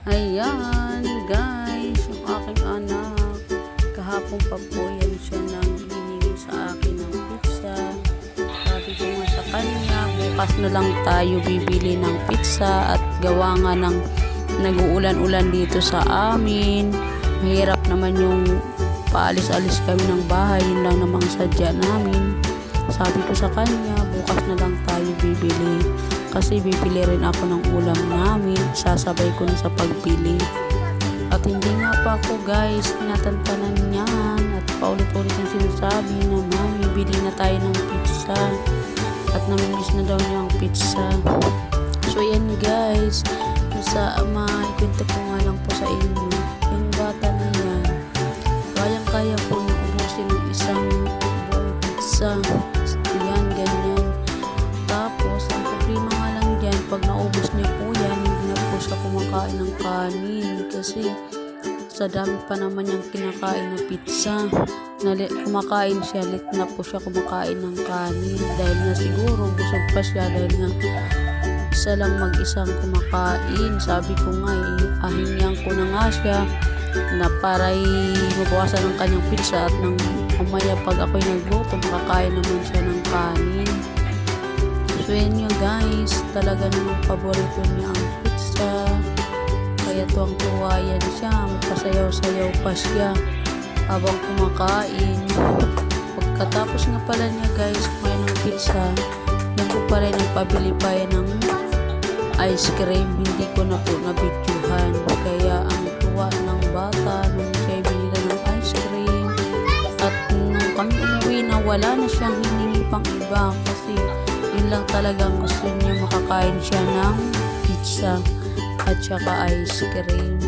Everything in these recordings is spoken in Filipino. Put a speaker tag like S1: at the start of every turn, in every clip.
S1: Ayan guys, yung aking anak, kahapon pa po yan siya nang hiningi sa akin ng pizza. Sabi ko nga sa kanya, bukas na lang tayo bibili ng pizza at gawa nga ng nag-uulan-ulan dito sa amin. Mahirap naman yung paalis-alis kami ng bahay, yun lang namang sadya namin. Sabi ko sa kanya, bukas na lang tayo bibili. Kasi bibili rin ako ng ulam namin, sasabay ko na sa pagbili. At hindi nga pa ako guys, tinatantanan niyan at paulit-ulit ang sinasabi na mami, bili na tayo ng pizza. At namimiss na daw niya ang pizza. So yan guys, maikwento ko nga lang po sa inyo, yung bata na yan, kayang-kaya po na ubusin ng isang buong pizza. Yan, ganyan. Tapos, ang problema nga lang dyan, pag naubos niya po yan, hindi na po siya kumakain ng kanin. Kasi, sa dami pa naman niyang kinakain na pizza. Kumakain siya, lit na po siya kumakain ng kanin. Dahil na siguro, busog pa siya. Dahil nga, isa lang mag-isang kumakain. Sabi ko nga, ahinyan ko na nga siya na para mabawasan ng kanyang pizza at nang umaya pag ako'y nagluto, makakain naman siya ng kanin. So yun nga guys, talaga namang paborito niya ang pizza. Kaya tuwang-tuwa yan siya, magpasayaw-sayaw pa siya habang kumakain. Pagkatapos nga pala niya guys kumain ng pizza, yan ko pala nagpabili pa yan ng ice cream. Hindi ko na po nabidyohan. Kaya ang tuwa ng bata nung siya binila ng ice cream. At nung kami umuwi na wala na siyang hiningi pang iba. Kasi yun lang talagang gusto niya, makakain siya ng pizza at saka ice cream.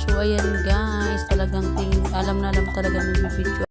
S1: So ayan guys, talagang alam na alam talaga ng video.